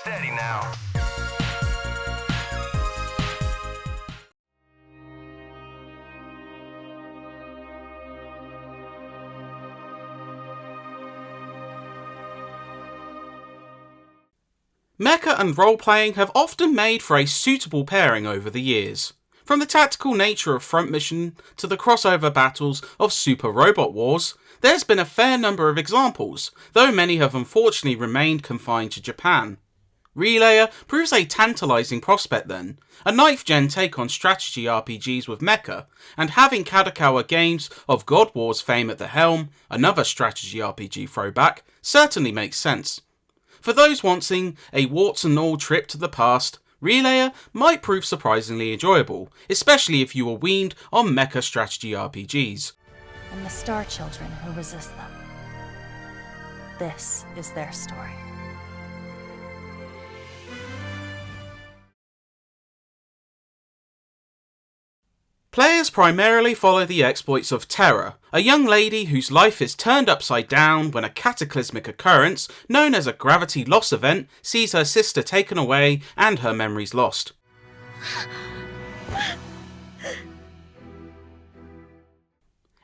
Steady now. Mecha and role-playing have often made for a suitable pairing over the years. From the tactical nature of Front Mission to the crossover battles of Super Robot Wars, there's been a fair number of examples, though many have unfortunately remained confined to Japan. Relayer proves a tantalising prospect then, a 9th gen take on strategy RPGs with mecha, and having Kadokawa Games of God Wars fame at the helm, another strategy RPG throwback, certainly makes sense. For those wanting a warts and all trip to the past, Relayer might prove surprisingly enjoyable, especially if you were weaned on mecha strategy RPGs. And the Star Children who resist them. This is their story. Players primarily follow the exploits of Terra, a young lady whose life is turned upside down when a cataclysmic occurrence known as a gravity loss event sees her sister taken away and her memories lost.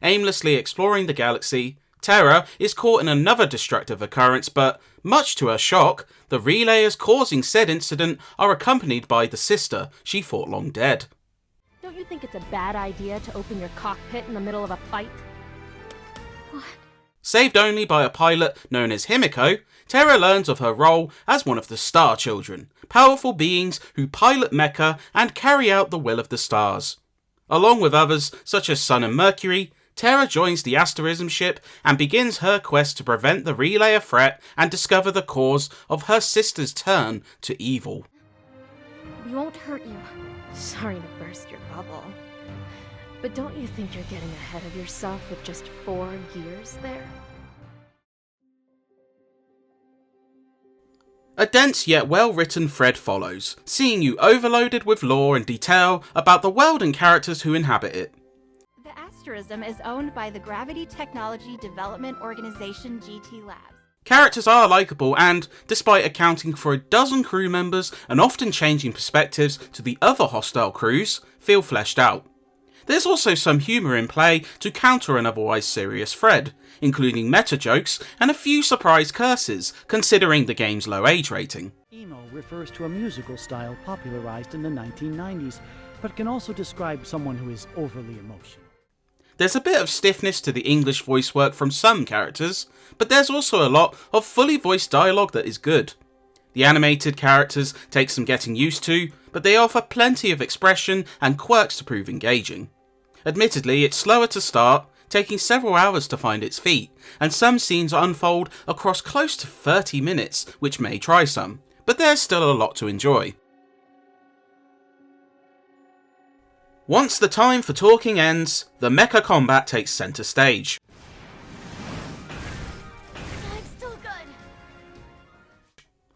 Aimlessly exploring the galaxy, Terra is caught in another destructive occurrence, but, much to her shock, the relayers causing said incident are accompanied by the sister she thought long dead. Don't you think it's a bad idea to open your cockpit in the middle of a fight? What? Saved only by a pilot known as Himiko, Terra learns of her role as one of the Star Children, powerful beings who pilot mecha and carry out the will of the stars. Along with others such as Sun and Mercury, Terra joins the asterism ship and begins her quest to prevent the relayer threat and discover the cause of her sister's turn to evil. We won't hurt you. Sorry to burst your bubble. But don't you think you're getting ahead of yourself with just 4 years there? A dense yet well-written thread follows, seeing you overloaded with lore and detail about the world and characters who inhabit it. The asterism is owned by the Gravity Technology Development Organization GT Labs. Characters are likeable and, despite accounting for a dozen crew members and often changing perspectives to the other hostile crews, feel fleshed out. There's also some humour in play to counter an otherwise serious thread, including meta jokes and a few surprise curses, considering the game's low age rating. Emo refers to a musical style popularized in the 1990s, but can also describe someone who is overly emotional. There's a bit of stiffness to the English voice work from some characters, but there's also a lot of fully voiced dialogue that is good. The animated characters take some getting used to, but they offer plenty of expression and quirks to prove engaging. Admittedly, it's slower to start, taking several hours to find its feet, and some scenes unfold across close to 30 minutes, which may try some, but there's still a lot to enjoy. Once the time for talking ends, the mecha combat takes centre stage. I'm still good.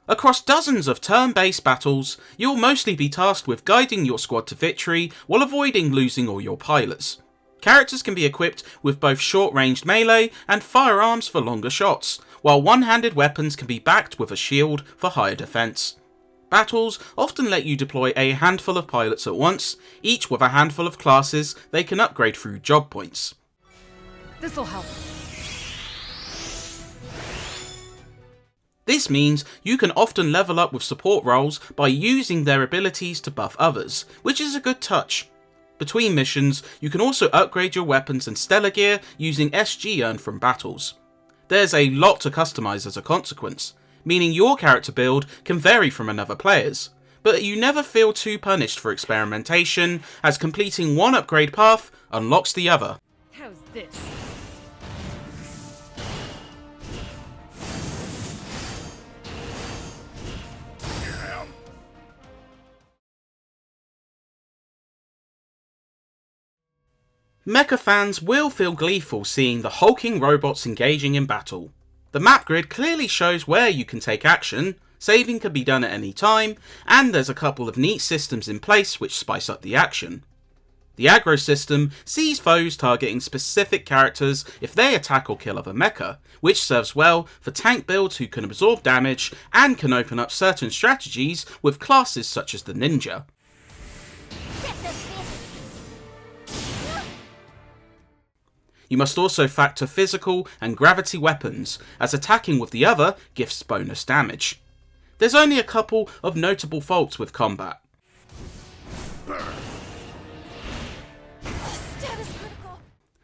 Across dozens of turn-based battles, you'll mostly be tasked with guiding your squad to victory while avoiding losing all your pilots. Characters can be equipped with both short-ranged melee and firearms for longer shots, while one-handed weapons can be backed with a shield for higher defence. Battles often let you deploy a handful of pilots at once, each with a handful of classes they can upgrade through job points. This'll help. This means you can often level up with support roles by using their abilities to buff others, which is a good touch. Between missions, you can also upgrade your weapons and stellar gear using SG earned from battles. There's a lot to customise as a consequence, meaning your character build can vary from another player's, but you never feel too punished for experimentation, as completing one upgrade path unlocks the other. How's this? Mecha fans will feel gleeful seeing the hulking robots engaging in battle. The map grid clearly shows where you can take action, saving can be done at any time, and there's a couple of neat systems in place which spice up the action. The aggro system sees foes targeting specific characters if they attack or kill other mecha, which serves well for tank builds who can absorb damage and can open up certain strategies with classes such as the ninja. You must also factor physical and gravity weapons, as attacking with the other gives bonus damage. There's only a couple of notable faults with combat.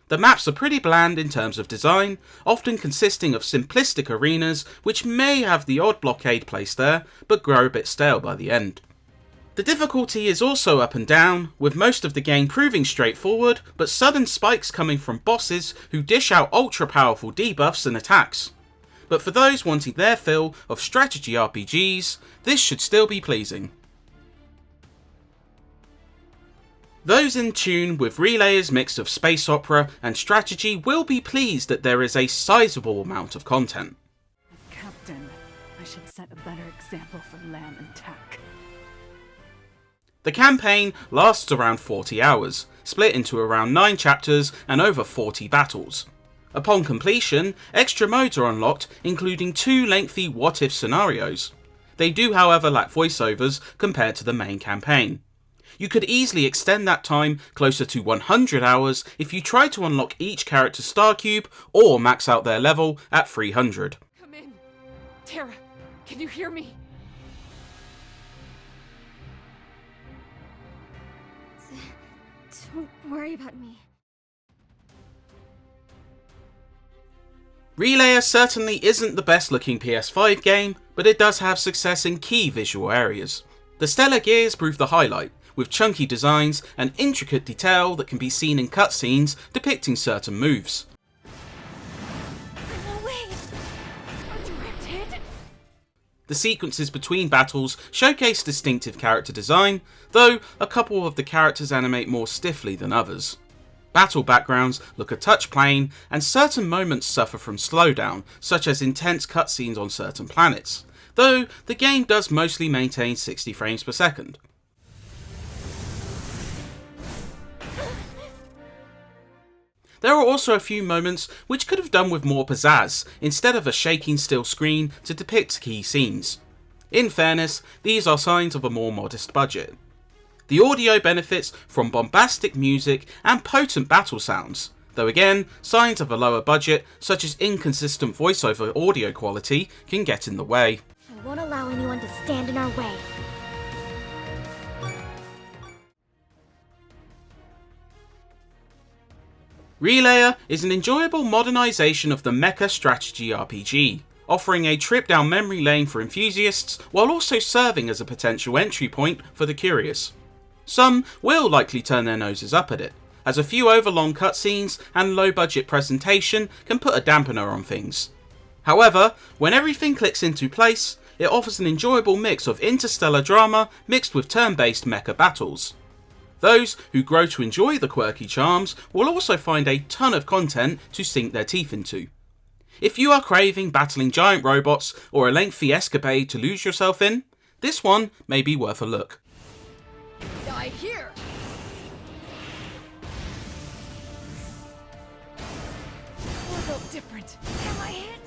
The maps are pretty bland in terms of design, often consisting of simplistic arenas which may have the odd blockade placed there, but grow a bit stale by the end. The difficulty is also up and down, with most of the game proving straightforward, but sudden spikes coming from bosses who dish out ultra powerful debuffs and attacks. But for those wanting their fill of strategy RPGs, this should still be pleasing. Those in tune with Relayer's mix of space opera and strategy will be pleased that there is a sizable amount of content. As captain, I should set a better example for Lamb and Tack. The campaign lasts around 40 hours, split into around 9 chapters and over 40 battles. Upon completion, extra modes are unlocked, including 2 lengthy what-if scenarios. They do, however, lack voiceovers compared to the main campaign. You could easily extend that time closer to 100 hours if you try to unlock each character's star cube or max out their level at 300. Come in. Terra, can you hear me? Don't worry about me. Relayer certainly isn't the best looking PS5 game, but it does have success in key visual areas. The stellar gears prove the highlight, with chunky designs and intricate detail that can be seen in cutscenes depicting certain moves. No way! A direct hit? The sequences between battles showcase distinctive character design, though a couple of the characters animate more stiffly than others. Battle backgrounds look a touch plain, and certain moments suffer from slowdown, such as intense cutscenes on certain planets, though the game does mostly maintain 60 frames per second. There are also a few moments which could have done with more pizzazz, instead of a shaking still screen to depict key scenes. In fairness, these are signs of a more modest budget. The audio benefits from bombastic music and potent battle sounds, though again, signs of a lower budget, such as inconsistent voiceover audio quality, can get in the way. I won't allow anyone to stand in our way. Relayer is an enjoyable modernisation of the mecha strategy RPG, offering a trip down memory lane for enthusiasts while also serving as a potential entry point for the curious. Some will likely turn their noses up at it, as a few overlong cutscenes and low budget presentation can put a dampener on things. However, when everything clicks into place, it offers an enjoyable mix of interstellar drama mixed with turn-based mecha battles. Those who grow to enjoy the quirky charms will also find a ton of content to sink their teeth into. If you are craving battling giant robots or a lengthy escapade to lose yourself in, this one may be worth a look. Die here! We're built different. Am I hit?